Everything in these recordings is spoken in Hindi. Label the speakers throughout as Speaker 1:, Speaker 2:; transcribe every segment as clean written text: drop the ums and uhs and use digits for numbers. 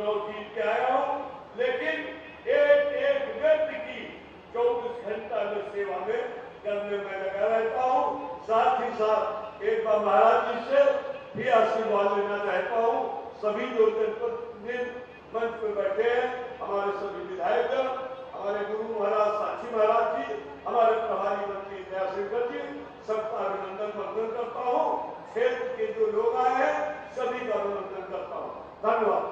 Speaker 1: चुनाव जीत के आया हूं, लेकिन एक एक व्यक्ति की 24 घंटा में सेवा में करने में लगा रहता हूं। साथ ही साथ एक बार महाराज जी से भी आशीर्वाद लेना चाहता हूं। सभी जो जनप्रतिनिधि मंच पे बैठे हैं, हमारे सभी विधायक, हमारे गुरु महाराज साक्षी महाराज जी, हमारे प्रभारी मंत्री दयाशंकर जी, सबका अभिनंदन वंदन करता हूं। क्षेत्र के जो लोग आए हैं सभी का अभिनंदन करता हूं। धन्यवाद।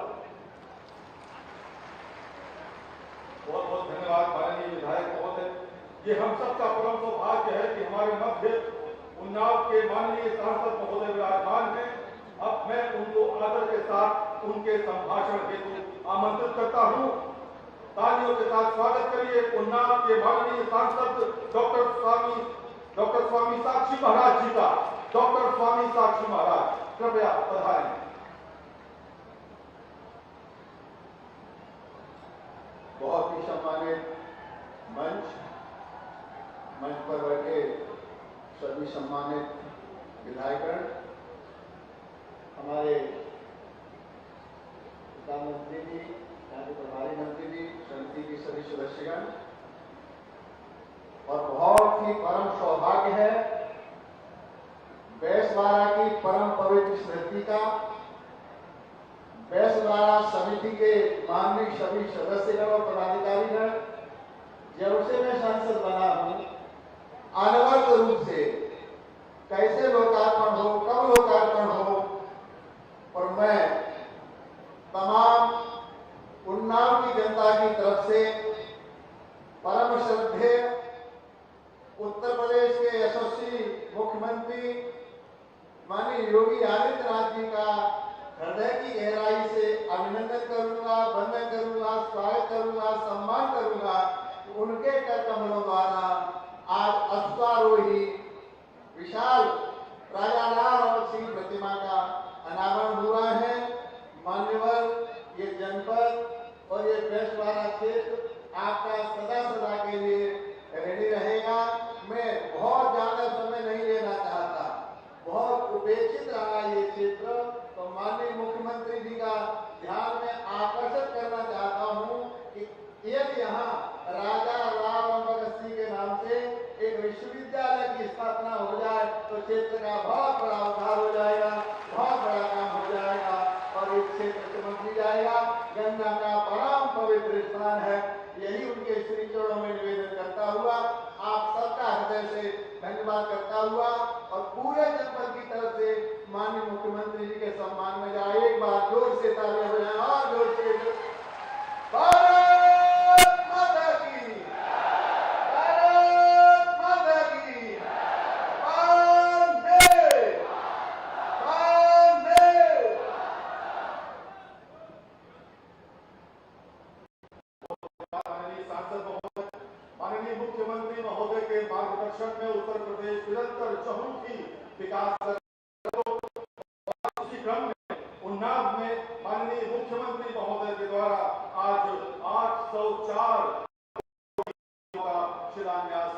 Speaker 2: बहुत बहुत धन्यवाद माननीय विधायक महोदय। ये हम सबका परम सौभाग्य है कि हमारे मध्य उन्नाव के माननीय सांसद महोदय विराजमान हैं। अब मैं उनको आदर के साथ उनके संभाषण हेतु आमंत्रित करता हूं। तालियों के साथ स्वागत करिए उन्नाव के माननीय सांसद डॉक्टर स्वामी साक्षी महाराज जी का। डॉक्टर स्वामी साक्षी महाराज कृपया पधारें।
Speaker 3: बहुत ही सम्मानित मंच पर बैठे सभी सम्मानित विधायकगण, हमारे प्रधानमंत्री जी, यहाँ के प्रभारी मंत्री जी, समिति के सभी सदस्यगण, और बहुत ही परम सौभाग्य है बैसवाड़ा की परम पवित्र स्मृति का, बैसवाड़ा समिति के माननीय सभी सदस्यगण और पदाधिकारीगण, जब से मैं सांसद बना हूं, अनवरत रूप से कैसे लोकार्पण हो, कब लोकार्पण हो, और मैं तमाम उन्नाव की जनता की तरफ से परम श्रद्धेय उत्तर प्रदेश के यशस्वी मुख्यमंत्री माननीय योगी आदित्यनाथ जी का हृदय की गहराई से अभिनंदन करूंगा, वंदन करूंगा, स्वागत करूंगा, सम्मान करूंगा। उनके कर कमलों द्वारा आज अश्वारोही विशाल राजा राम अवध सिंह प्रतिमा का अनावरण हुआ है। मान्यवर, ये जनपद और ये बैसवाड़ा क्षेत्र आपका सदा सदा के लिए रेडी रहेगा। मैं बहुत ज्यादा समय नहीं लेना चाहता, बहुत उपेक्षित रहा ये क्षेत्र, तो माननीय मुख्यमंत्री जी का ध्यान में आकर्षित करना चाहता हूं कि यदि यहाँ राजा राम अवध सिंह के नाम से एक विश्वविद्यालय की स्थापना हो जाए तो क्षेत्र का बहुत बड़ा उद्धार हो जाएगा, बहुत बड़ा काम हो जाएगा और इस क्षेत्र चमक भी जाएगा। गंगा का परम पवित्र स्थान है। यही उनके श्री चरणों में निवेदन करता हुआ आप सबका हृदय से धन्यवाद करता हुआ और पूरे जनपद की तरफ से माननीय मुख्यमंत्री जी के सम्मान में जाए एक बार जोर से तालियां बजाएं और जोर से भारत माता की, भारत माता की, वंदे वंदे।
Speaker 2: माननीय सांसद महोदय, माननीय मुख्यमंत्री महोदय के मार्गदर्शन में उत्तर प्रदेश निरंतर चहुमुखी विकास इसी क्रम में उन्नाव में माननीय मुख्यमंत्री महोदय के द्वारा आज 804 का शिलान्यास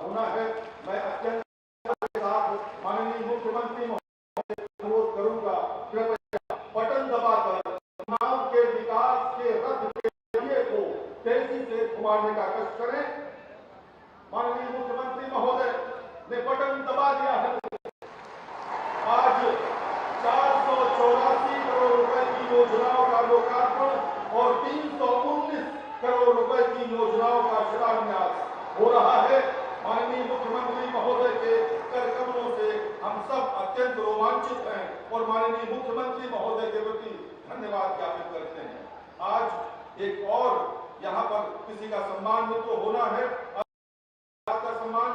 Speaker 2: होना है। मैं अत्यंत के साथ माननीय मुख्यमंत्री महोदय से अनुरोध करूंगा, कृपया बटन दबाकर उन्नाव के विकास के रथ के पहिए को तेजी से घुमाने का कष्ट करें। माननीय मुख्यमंत्री महोदय ने बटन दबा दिया है। आज 484 करोड़ रुपए की योजनाओं का लोकार्पण और 319 करोड़ रुपए की योजनाओं का शिलान्यास हो रहा है। माननीय मुख्यमंत्री महोदय के कर कमलों से हम सब अत्यंत रोमांचित हैं और माननीय मुख्यमंत्री महोदय के प्रति धन्यवाद ज्ञापित करते हैं। आज एक और यहाँ पर किसी का सम्मान तो होना है। का सम्मान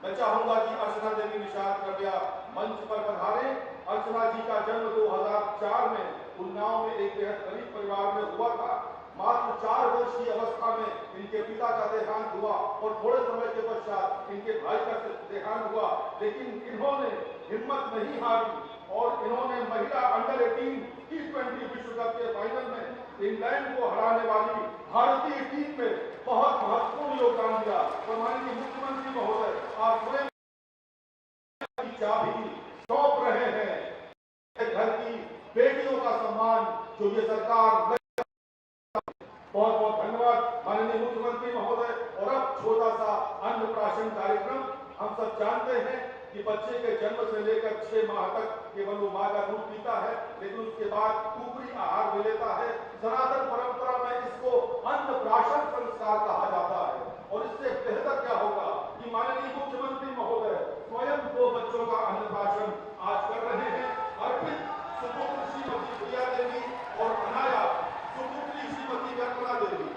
Speaker 2: मैं चाहूंगा कि अर्चना देवी निषाद कृपया मंच पर पधारें। अर्चना जी का जन्म 2004 में उन्नाव में एक बेहद गरीब परिवार में हुआ था। मात्र 4 वर्ष की अवस्था में इनके पिता का देहांत हुआ और थोड़े समय के पश्चात इनके भाई का देहांत हुआ, लेकिन इन्होंने हिम्मत नहीं हारी और इन्होंने महिला अंडर 18 T20 विश्व कप के फाइनल में इंग्लैंड को हराने वाली भारतीय टीम में बहुत महत्वपूर्ण योगदान दिया। और माननीय मुख्यमंत्री महोदय आप स्वयं चाबी सौंप रहे हैं। घर की बेटियों का सम्मान जो ये सरकार बहुत बहुत धन्यवाद माननीय मुख्यमंत्री महोदय। और अब छोटा सा अन्नप्राशन कार्यक्रम। हम सब जानते हैं कि बच्चे के जन्म से लेकर 6 माह तक केवल वो मां का दूध पीता है, लेकिन उसके बाद ऊपरी आहार भी लेता है। सनातन परंपरा में इसको अन्नप्राशन संस्कार कहा जाता है। और इससे बेहतर क्या होगा कि माननीय मुख्यमंत्री महोदय स्वयं 2 बच्चों का अन्नप्राशन आज कर रहे हैं। अर्पित सुपुत्र श्रीमती प्रिया देवी और अनाया सुपुत्री श्रीमती कल्पना देवी,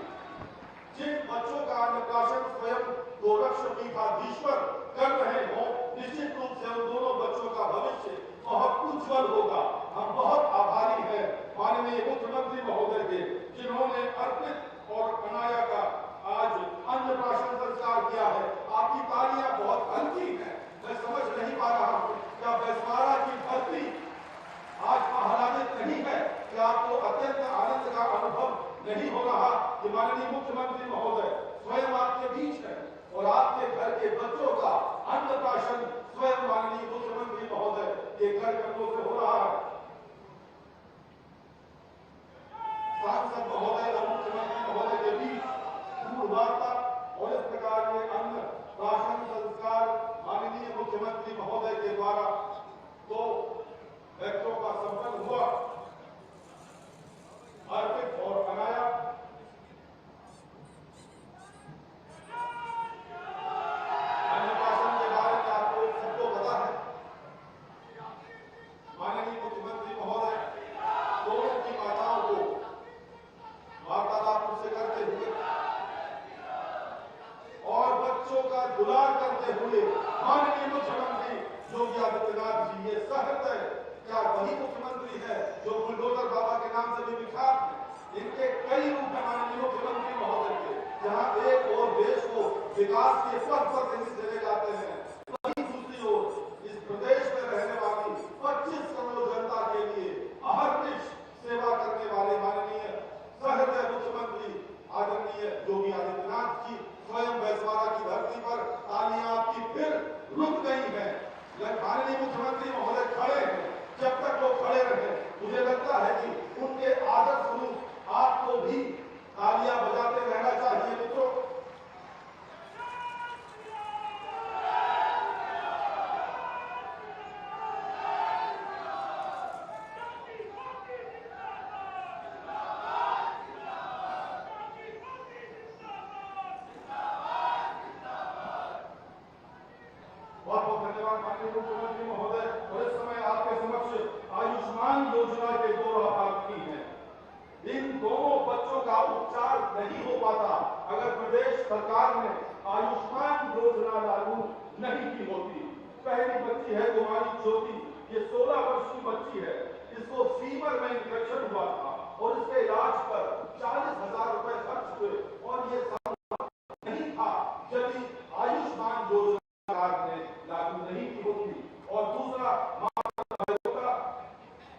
Speaker 2: जिन बच्चों का अन्नप्राशन स्वयं गोरक्षपीठाधीश्वर कर रहे हो, निश्चित रूप से उन दोनों बच्चों का भविष्य बहुत उज्जवल होगा। हम बहुत आभारी हैं माननीय मुख्यमंत्री महोदय के, जिन्होंने अर्पित और अनाया का आज अन्नप्राशन संस्कार किया है। आपकी तालियां बहुत हल्की हैं, मैं समझ नहीं पा रहा हूं क्या बैसवाड़ा की धरती आज आह्लादित नहीं है? क्या आपको अत्यंत आनंद का अनुभव नहीं हो रहा कि माननीय मुख्यमंत्री महोदय स्वयं आपके बीच है और आपके घर के बच्चों का अन्नप्राशन स्वयं माननीय मुख्यमंत्री महोदय के कार्यक्रमों से हो रहा है? सांसद महोदय और मुख्यमंत्री महोदय के बीच दूर वार्ता और इस प्रकार के अन्नप्राशन संस्कार माननीय मुख्यमंत्री महोदय के द्वारा 2 बच्चों का संपन्न हुआ। अर्पित और अनाया अन्नप्राशन के बारे में आपको सबको पता है। माननीय मुख्यमंत्री महोदय दोनों की माताओं को वार्तालाप उनसे करते हुए और बच्चों का दुलार करते हुए माननीय मुख्यमंत्री योगी आदित्यनाथ जी ये सहृदय क्या वही मुख्यमंत्री है जो बुलडोजर बाबा के नाम से भी विख्यात है? इनके कई रूप है माननीय मुख्यमंत्री महोदय के, जहां एक और देश को विकास के पथ पर चले जाते हैं, वहीं दूसरी ओर इस प्रदेश में रहने वाली 25 करोड़ जनता के लिए अहर्निश सेवा करने वाले माननीय सहृदय मुख्यमंत्री आदरणीय योगी आदित्यनाथ जी स्वयं बैसवाड़ा की धरती पर तालियां आपकी फिर रुक गई हैं। माननीय मुख्यमंत्री महोदय खड़े हैं, जब तक वो खड़े रहे मुझे लगता है कि उनके आदर्श रूप आपको भी तालियां बजाते रहना चाहिए। मित्रों, माननीय मुख्यमंत्री महोदय, और इस समय आपके समक्ष आयुष्मान योजना के 2 लाभार्थी हैं। इन दोनों बच्चों का उपचार नहीं हो पाता अगर प्रदेश सरकार ने आयुष्मान योजना लागू नहीं की होती। पहली बच्ची है कुमारी ज्योति, ये 16 वर्ष की बच्ची है। इसको फीवर में इंफेक्शन हुआ था और इसके इलाज पर 40,000 रुपए खर्च हुए और ये नहीं था यदि आयुष्मान योजना ने लागू नहीं की होती। और दूसरा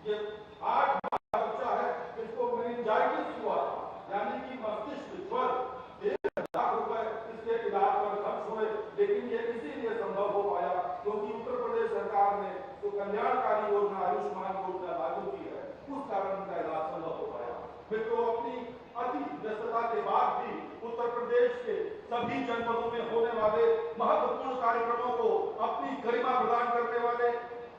Speaker 2: ये 8 माह का बच्चा है, इसको मेनिंजाइटिस हुआ था, यानी कि मस्तिष्क ज्वर। 1,00,000 रुपए इसके इलाज पर खर्च हुए, लेकिन ये इसीलिए संभव हो पाया क्योंकि उत्तर प्रदेश सरकार ने जो कल्याणकारी योजना आयुष्मान योजना लागू की है, उस कारण उनका इलाज संभव हो पाया। मित्रों, अपनी अति व्यस्तता के बाद भी उत्तर प्रदेश के सभी जनपदों में होने वाले महत्वपूर्ण कार्यक्रमों को अपनी गरिमा प्रदान करने वाले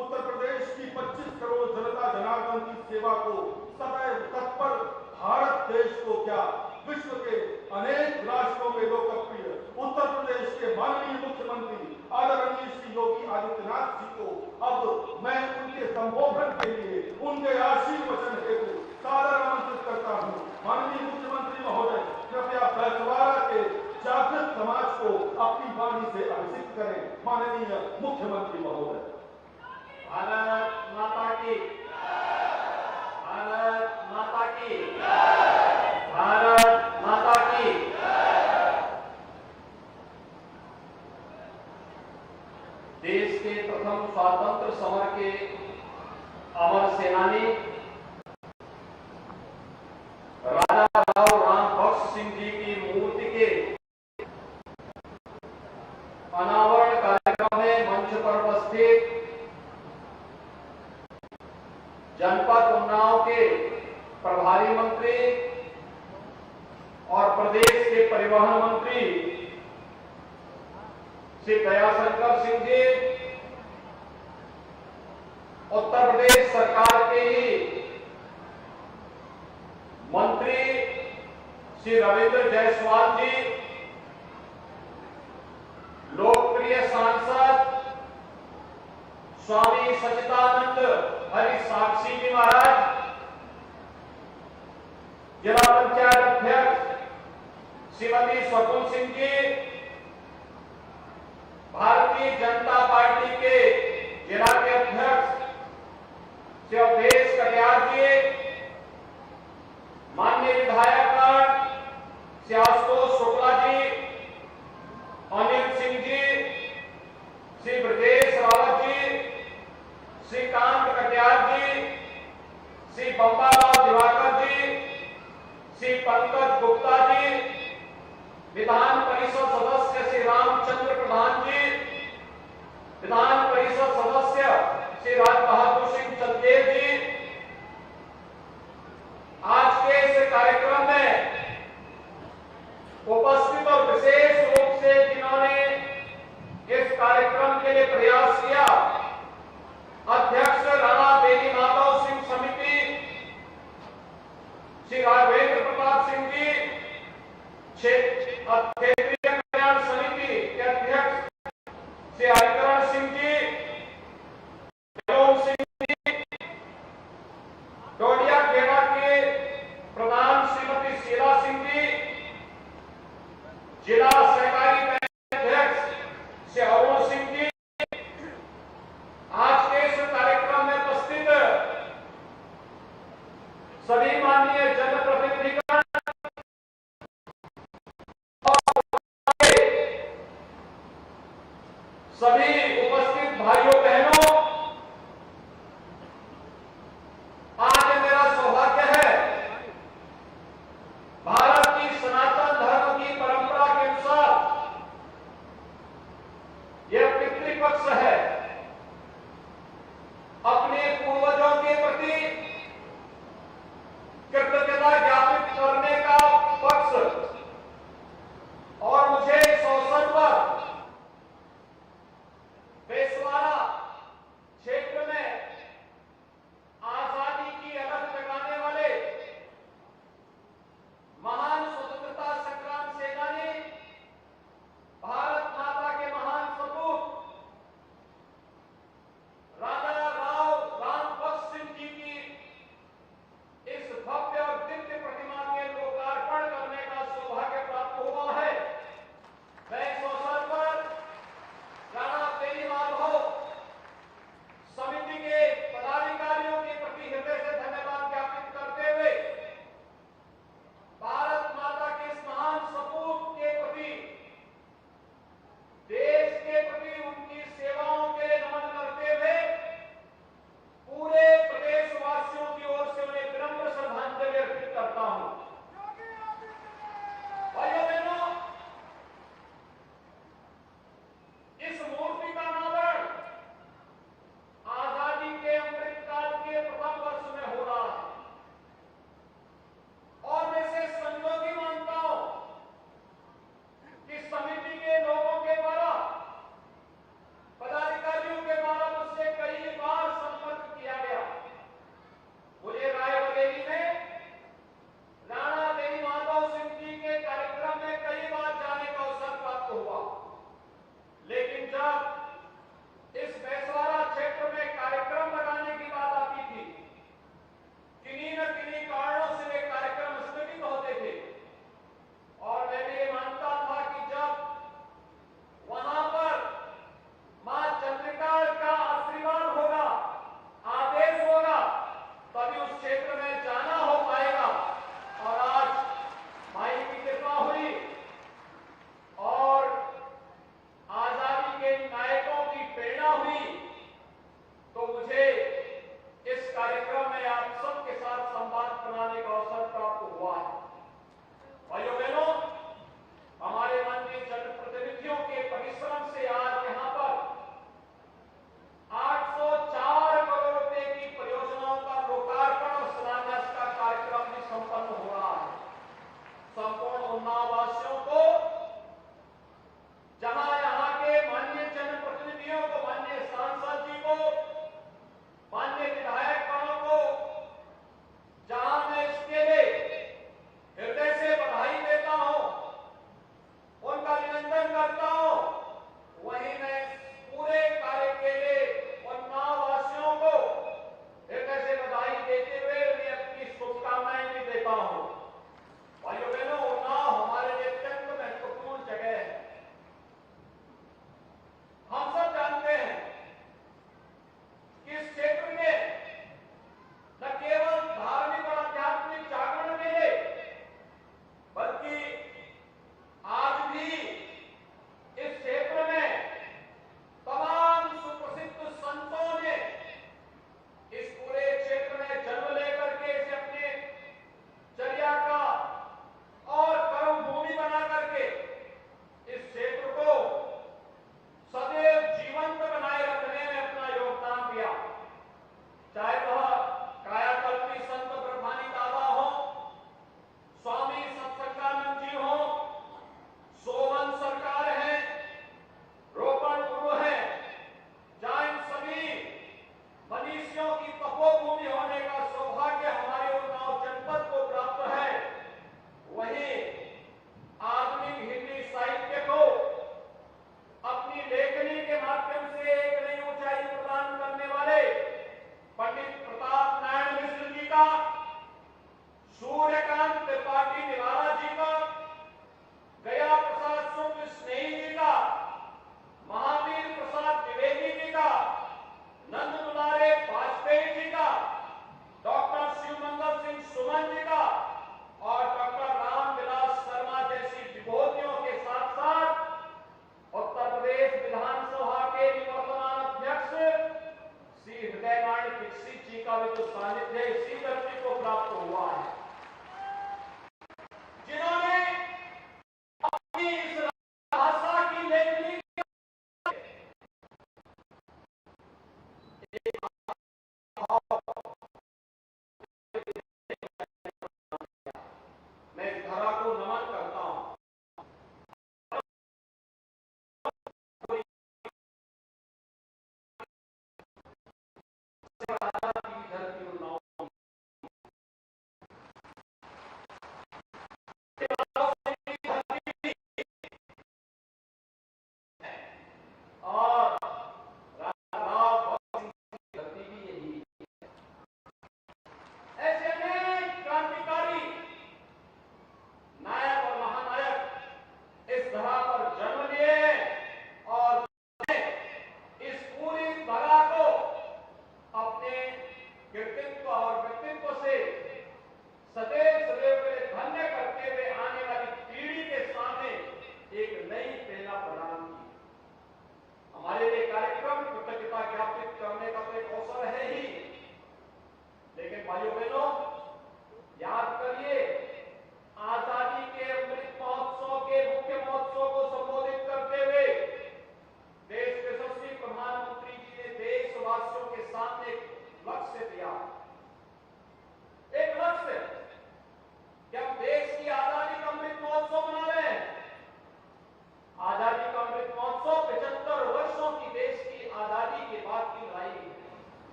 Speaker 2: उत्तर प्रदेश की 25 करोड़ जनता जनार्दन की सेवा को सदैव तत्पर भारत देश को क्या विश्व के अनेक राष्ट्रों में लोकप्रिय उत्तर प्रदेश के माननीय मुख्यमंत्री आदरणीय श्री योगी आदित्यनाथ जी को अब मैं उनके संबोधन के लिए उनके आशीर्वचन हेतु सादर आमंत्रित करता हूं। माननीय मुख्यमंत्री महोदय, कृपया बैसवाड़ा के जागृत समाज को अपनी वाणी से अभिषिक्त करें। माननीय मुख्यमंत्री महोदय।
Speaker 4: भारत माता की, भारत माता की, भारत माता की। देश के प्रथम स्वतंत्र समर के अमर सेनानी राजा राव राम बख्श सिंह जी की मूर्ति के अनावरण कार्यक्रम में मंच पर उपस्थित प्रभारी मंत्री और प्रदेश के परिवहन मंत्री श्री दयाशंकर सिंह जी, उत्तर प्रदेश सरकार के ही मंत्री श्री रविंद्र जायसवाल जी, लोकप्रिय सांसद स्वामी सच्चिदानंद हरि साक्षी जी महाराज, जिला पंचायत अध्यक्ष श्रीमती स्वप्न सिंह जी, भारतीय जनता पार्टी के जिला के अध्यक्ष श्री अवधेश कटियार जी, माननीय विधायक श्री आशुतोष शुक्ला जी, अनिल सिंह जी, श्री ब्रजेश रावत जी, श्रीकांत कटियार जी, श्री बंबालाल दिवाकर जी, श्री पंकज गुप्ता जी, विधान परिषद सदस्य श्री रामचंद्र प्रधान जी, विधान परिषद सदस्य श्री राज बहादुर सिंह चंदेल जी। आज के इस कार्यक्रम में उपस्थित और विशेष रूप से जिन्होंने इस कार्यक्रम के लिए प्रयास किया, अध्यक्ष राणा बेनी माधव सिंह समिति श्री राघवेंद्र प्रताप सिंह जी, क्षेत्रीय कल्याण समिति के अध्यक्ष श्री हरिकरण सिंह जी, सिंह जी, टोडिया खेड़ा के प्रधान श्रीमती शीला सिंह जी, जिला सहकारी बैंक अध्यक्ष श्री अरुण सिंह जी। आज के इस कार्यक्रम में उपस्थित सभी माननीय जनप्रतिनिधिगण सभी उपस्थित भाइयों बहनों, आज मेरा सौभाग्य है भारत की सनातन धर्म की परंपरा के अनुसार यह पितृपक्ष है, अपने पूर्वजों के प्रति कृतज्ञता ज्ञापित करने का पक्ष। और मुझे इस अवसर पर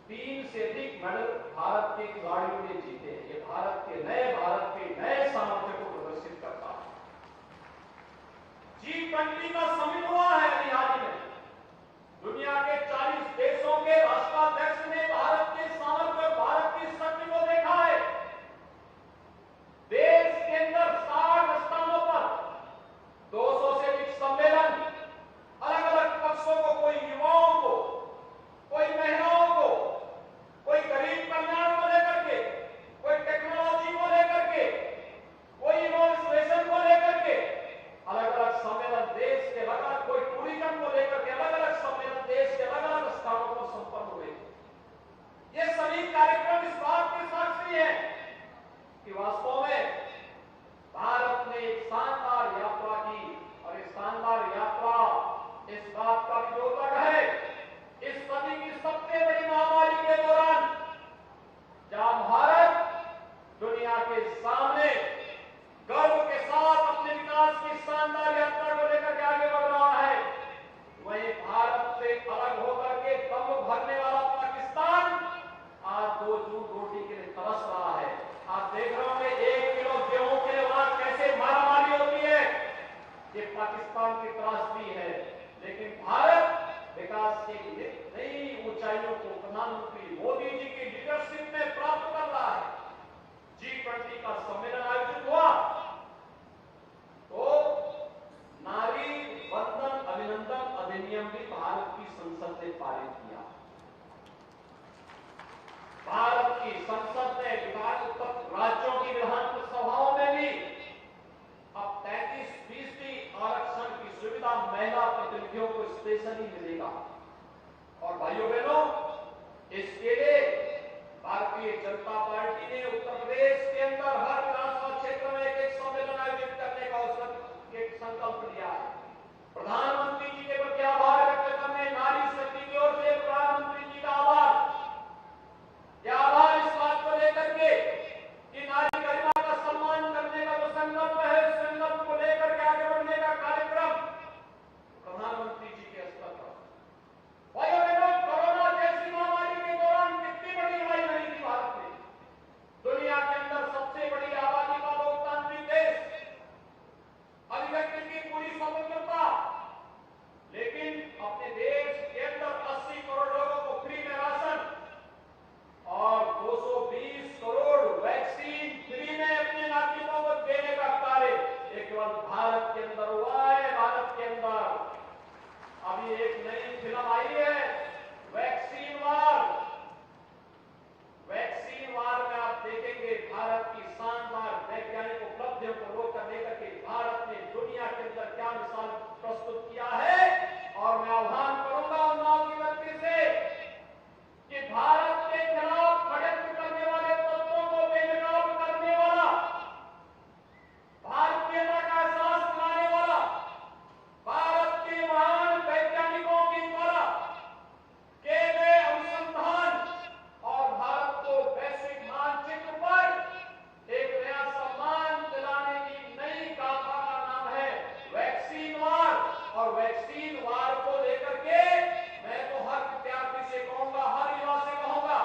Speaker 4: 3 से अधिक मेडल भारत के खिलाड़ियों ने जीते हैं। ये भारत के नए सामर्थ्य को प्रदर्शित करता है। G20 का समिट हुआ है अभी हाल ही में। दुनिया के 40 देशों के राष्ट्राध्यक्ष ने भारत के सामर्थ्य और भारत की शक्ति को देखा है। देश के अंदर 60 स्थानों पर 200 से अधिक सम्मेलन, अलग अलग पक्षों को, कोई युवाओं को, कोई महिलाओं को, कोई गरीब कल्याण को लेकर के, कोई टेक्नोलॉजी को लेकर के, कोई इनोवेशन को लेकर के, अलग अलग सम्मेलन देश के अलग, कोई टूरिज्म को लेकर के अलग अलग सम्मेलन देश के अलग अलग स्थानों पर संपन्न हुए। ये सभी कार्यक्रम इस बात के साक्षी है कि वास्तव में भारत ने एक शानदार यात्रा की, और इस शानदार यात्रा इस बात का भी द्योतक है इस सदी की सबसे बड़ी महामारी के दौरान, जहां भारत दुनिया के सामने गर्व के साथ अपने विकास की शानदार यात्रा को लेकर के आगे बढ़ रहा है, वहीं भारत से अलग होकर के दम भरने वाला पाकिस्तान आज 2 जून रोटी के लिए तरस रहा है। आप देख रहे होंगे 1 किलो गेहूं के लिए वहां कैसे मारामारी होती है। ये पाकिस्तान की त्रासदी है, लेकिन भारत विकास के लिए नई ऊंचाइयों को प्रधानमंत्री मोदी जी की लीडरशिप में प्राप्त कर रहा है। G20 का सम्मेलन आयोजित हुआ तो नारी वंदन अभिनंदन अधिनियम भी भारत की संसद ने पारित किया। भारत की संसद ने राज्यों की विधानसभाओं में भी अब 33% आरक्षण की सुविधा महिला प्रतिनिधियों को स्पेशली मिलेगा। और भाइयों बहनों, इसके लिए भारतीय जनता पार्टी ने उत्तर प्रदेश के अंदर हर विधानसभा क्षेत्र में एक सम्मेलन आयोजित करने का एक संकल्प लिया है। प्रधानमंत्री जी के प्रति आभार व्यक्त करने, नारी शक्ति की ओर से प्रधानमंत्री जी का आभार इस बात को लेकर के कि नारी गरिमा का सम्मान करने का जो संकल्प है, उस संकल्प को लेकर के आगे बढ़ने का कार्यक्रम प्रधानमंत्री जी के स्तर पर। भाइयों बहनों, कोरोना जैसी महामारी के दौरान कितनी बड़ी लड़ाई लड़ी थी भारत ने। दुनिया के अंदर सबसे बड़ी आबादी का लोकतांत्रिक देश, अभिव्यक्ति की पूरी स्वतंत्रता, लेकिन अपने देश के अंदर 80 करोड़ लोगों को फ्री में राशन और 220 करोड़ वैक्सीन फ्री में अपने नागरिकों को देने का कार्य केवल भारत के अंदर हुआ है। भारत के अंदर अभी एक नई फिल्म आई है वैक्सीन वार। वैक्सीन वार में आप देखेंगे भारत की शानदार वैज्ञानिक उपलब्धियों को रोक लेकर के भारत ने दुनिया के अंदर क्या मिसाल प्रस्तुत किया है। और मैं आह्वान करूंगा उन्नाव की धरती से कि भारत के खिलाफ षड्यंत्र करने वाले तत्वों को बेनकाब करने वाला, भारतीयता का एहसास दिलाने वाला, भारत के महान वैज्ञानिकों के द्वारा किए गए अनुसंधान और भारत को वैश्विक मानचित्र पर एक नया सम्मान दिलाने की नई गाथा का नाम है वैक्सीन वार। और वैक्सीन वार को लेकर के मैं तो हर विद्यार्थी से कहूंगा, हर युवा से कहूंगा,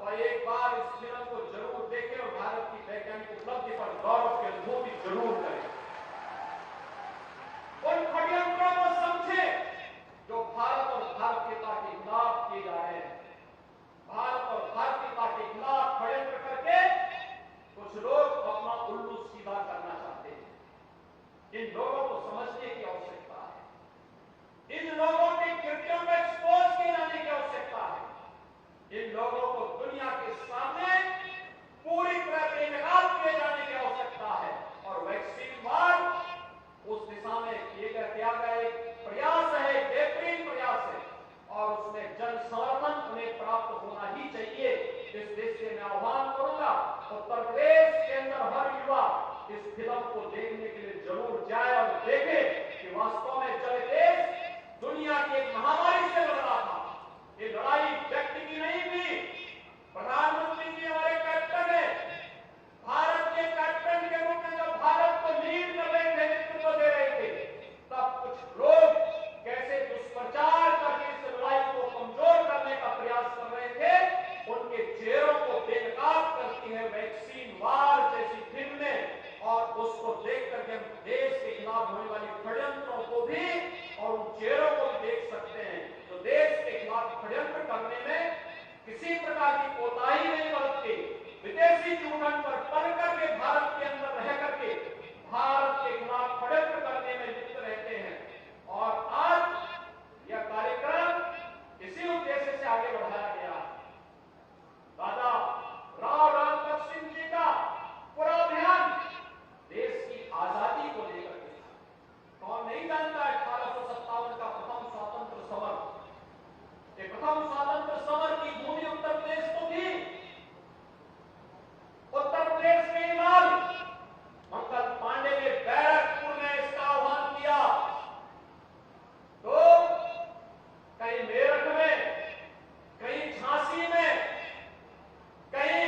Speaker 4: और एक बार इस फिल्म को जरूर देखें और भारत की वैज्ञानिक उपलब्धि पर गौरव की अनुभूति जरूर करें। उन षड्यंत्रों को समझें जो भारत और भारतीयता के खिलाफ किए जा रहे हैं। भारत और भारतीयता के खिलाफ षड्यंत्र करके कुछ लोग अपना उल्लू सीधा करना चाहते हैं। इन लोगों को समझने की आवश्यकता है। इन लोगों के कृत्यों को एक्सपोज किए जाने की आवश्यकता है। इन लोगों को दुनिया के सामने पूरी तरह बेनकाब किए जाने की आवश्यकता है। और वैक्सीन वार उस दिशा में किया गया एक प्रयास है, बेहतरीन प्रयास है, और उसमें जन समर्थन उन्हें प्राप्त होना ही चाहिए। इस देश से मैं आह्वान करूंगा उत्तर प्रदेश के अंदर हर युवा इस फिल्म को देखने के लिए जरूर जाए और देखे कि वास्तव में जब देश दुनिया की एक महामारी से लड़ रहा था, ये लड़ाई व्यक्ति की नहीं थी। प्रधानमंत्री जी हमारे कैप्टन है। भारत के कैप्टन के रूप में जब भारत को लीड कर रहे थे, नेतृत्व दे रहे थे, तब कुछ लोग कैसे दुष्प्रचार करके इस लड़ाई को कमजोर करने का प्रयास कर रहे थे। प्रकार की कोताही नहीं बरतते, विदेशी चूड़न पर पड़ करके भारत के अंदर रह करके भारत के खिलाफ षड्यंत्र करने में लिप्त रहते हैं। और आज यह कार्यक्रम इसी उद्देश्य से आगे बढ़ाया गया है। राजा राव रामपत सिंह जी का पूरा अभियान देश की आजादी को लेकर के था। कौन नहीं जानता 1857 का प्रथम स्वतंत्र समर। ये प्रथम स्वतंत्र समर की भूमि उत्तर प्रदेश तो थी। उत्तर प्रदेश के इमाम मंगल पांडे ने बैरकपुर में इसका आह्वान किया, तो कहीं मेरठ में, कहीं झांसी में, कहीं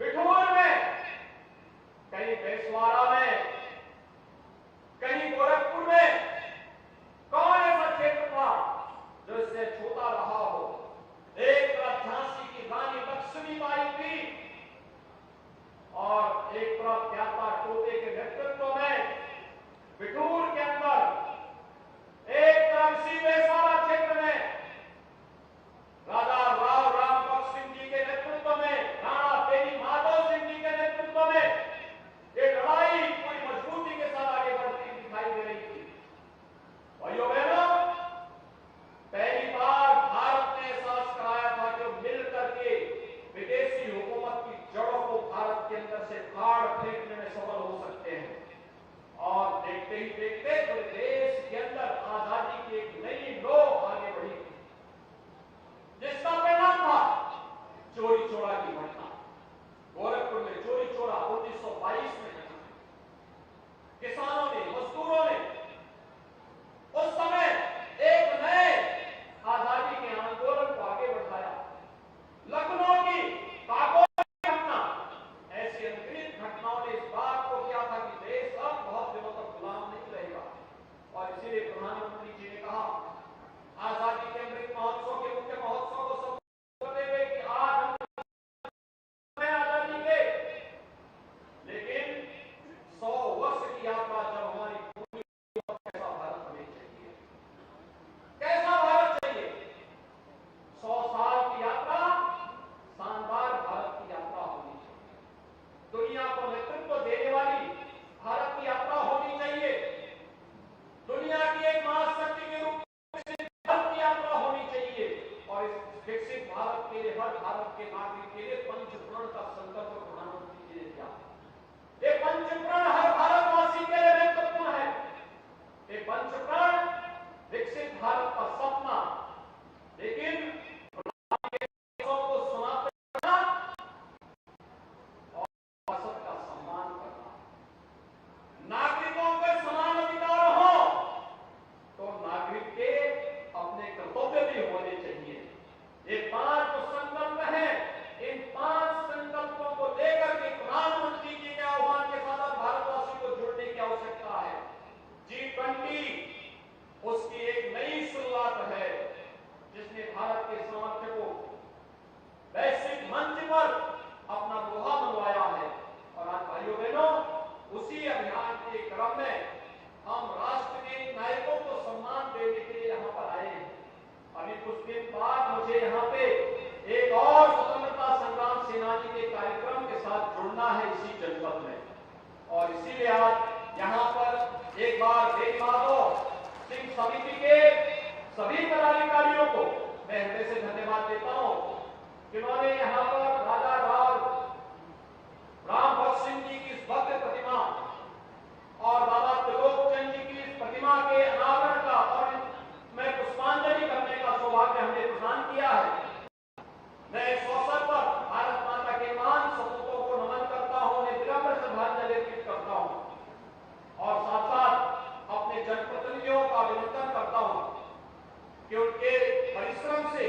Speaker 4: बिठूर में, कहीं बेसवाड़ा में, कहीं गोरखपुर में, कौन ऐसा क्षेत्र था जो इससे छूता रहा हो। एक तरफ झांसी की रानी लक्ष्मीबाई थी और एक तरफ त्याता टोपे के नेतृत्व में बिठूर के अंदर, एक तरफ इसी बेसवाड़ा क्षेत्र में राजा राव रामपत सिंह जी के नेतृत्व में, राणा तेली माधव सिंह जी के नेतृत्व में ये लड़ाई पूरी मजबूती के साथ आगे बढ़ती दिखाई दे रही थी। भाइयों बहनों, पहली बार भारत ने एहसास कराया था कि मिल करके विदेशी हुकूमत की जड़ों को भारत के अंदर से फाड़ फेंकने में सफल हो सकते हैं। और देखते ही देखते पूरे देश के अंदर आजादी की एक नई लो आगे बढ़ी, जिसका परिणाम था चोरी चोरा की घटना। गोरखपुर में चोरी चोरा 1922 में घटा। किसानों ने, मजदूरों ने उस समय एक नए आजादी के आंदोलन को आगे बढ़ाया। लखनऊ की काकोरी घटना, ऐसी अनगिनत घटनाओं ने इस बात को किया था कि देश अब बहुत दिनों तक गुलाम नहीं रहेगा। और इसीलिए प्रधानमंत्री जी ने कहा, आजादी के अमृत महोत्सव के मुख्य महोत्सव को संबोधित करते हुए कि आज हम आजादी के, लेकिन 100 वर्ष की यात्रा जब हमारी पूरी, कैसा भारत हमें चाहिए, कैसा भारत चाहिए। 100 साल की यात्रा शानदार भारत की यात्रा होनी चाहिए। दुनिया को नेतृत्व देने वाली भारत की यात्रा होनी चाहिए। दुनिया की एक महाशक्ति के रूप में भारत की यात्रा होनी चाहिए। और इस विकसित भारत के लिए, हर भारत के नागरिक के लिए पंचप्रण का संकल्प प्रधानमंत्री जी ने किया। ये पंचप्रण हर भारतवासी के लिए महत्वपूर्ण है। ये पंचप्रण विकसित भारत का सपना, लेकिन को समाप्त करना और विरासत का सम्मान करना। नागरिकों के समान अधिकार हो तो नागरिक के अपने कर्तव्य भी होने चाहिए। ये 5 जो संकल्प हैं, इन 5 संकल्पों को लेकर के प्रधानमंत्री जी के आह्वान के साथ भारतवासी को जुड़ने की आवश्यकता है। G20 उसकी एक नई शुरुआत है, जिसने भारत के सामर्थ्य को वैश्विक मंच पर अपना लोहा मनवाया है। और आज भाइयों बहनों, उसी अभियान के क्रम में हम राष्ट्र के नायकों को सम्मान देने के लिए यहाँ पर आए हैं। अभी कुछ दिन बाद मुझे यहाँ पे एक और स्वतंत्रता संग्राम सेनानी के कार्यक्रम के साथ जुड़ना है इसी जनपद में। और इसीलिए आज यहाँ पर एक बार देवी माधव सिंह समिति के सभी पदाधिकारियों को मैं हृदय से धन्यवाद देता हूँ, जिन्होंने यहाँ पर राजा रामपत सिंह जी की इस भव्य प्रतिमा और बाबा त्रिलोकचंद जी की इस प्रतिमा के अनावरण का और मैं पुष्पांजलि करने का सौभाग्य हमने प्रदान किया है। मैं इस अवसर पर भारत माता के महान सपूतों को नमन करता हूँ, उन्हें विनम्र श्रद्धांजलि अर्पित करता हूँ और साथ साथ अपने जनप्रतिनिधियों का अभिनंदन करता हूँ कि उनके परिश्रम से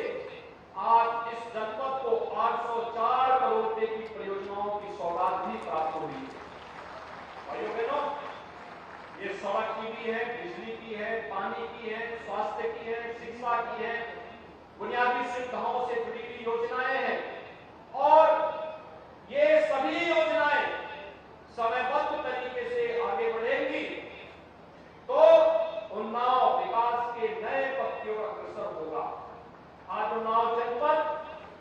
Speaker 4: आज इस जनपद को 804 करोड़ रुपए की परियोजनाओं की सौगात भी प्राप्त हुई है। भाइयों बहनों, ये सड़क की भी है, बिजली की है, पानी की है, स्वास्थ्य की है, शिक्षा की है, बुनियादी सुविधाओं से जुड़ी हुई योजनाएं हैं। और ये सभी योजनाएं समयबद्ध तरीके से आगे बढ़ेंगी तो उन्नाव विकास के नए पथ की ओर अग्रसर होगा। आज उन्नाव जनपद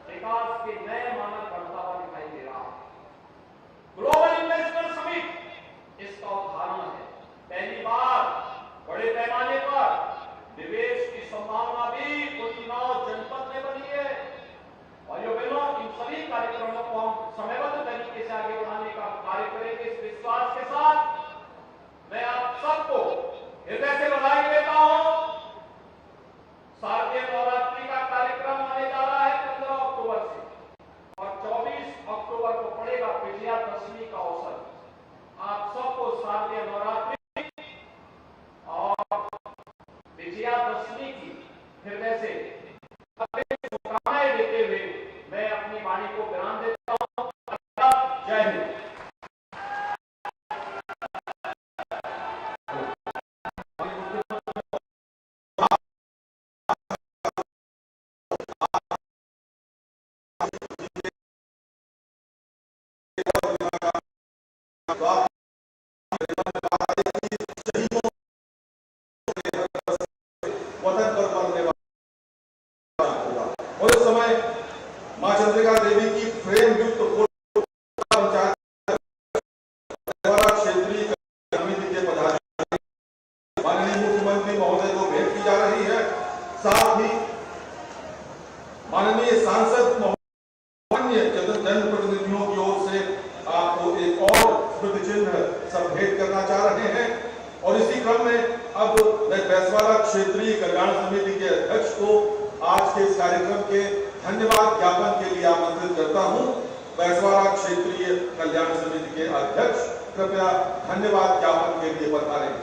Speaker 4: विकास के नए मानक बढ़ता हुआ दिखाई दे रहा है। ग्लोबल इन्वेस्टर समिट इसका उदाहरण है। पहली बार बड़े पैमाने पर निवेश की संभावना भी उन्नाव जनपद में बनी है। और यो बहनों, इन सभी कार्यक्रमों को हम समयबद्ध तरीके से आगे बढ़ाने का कार्य करेंगे। इस विश्वास के साथ मैं आप सबको हृदय से बधाई देता हूं। शारदीय नवरात्रि का कार्यक्रम आने जा रहा है 15 अक्टूबर से और 24 अक्टूबर को पड़ेगा विजयादशमी का अवसर। आप सबको शारदीय नवरात्रि और विजयादशमी की हृदय से शुभकामनाएं देते हुए मैं अपनी वाणी को विराम देता हूं। जय हिंद।
Speaker 2: और इस समय मां चंद्रिका देवी की प्रेम युक्त पंचायत क्षेत्रीय समिति के पदाधिकारी माननीय मुख्यमंत्री महोदय को भेंट की जा रही है। साथ ही माननीय सांसद महोदय जनप्रतिनिधियों की ओर से आपको एक और स्मृति चिन्ह सब भेंट करना चाह रहे हैं। और इसी क्रम में अब मैं बैसवाड़ा क्षेत्रीय कल्याण समिति के अध्यक्ष को आज के इस कार्यक्रम के धन्यवाद ज्ञापन के लिए आमंत्रित करता हूं। बैसवाड़ा क्षेत्रीय कल्याण समिति के अध्यक्ष कृपया धन्यवाद ज्ञापन के लिए पधारें।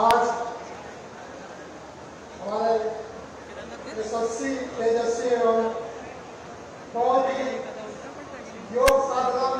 Speaker 5: आज हमारे यशस्वी तेजस्वी एवं बहुत ही योग साधना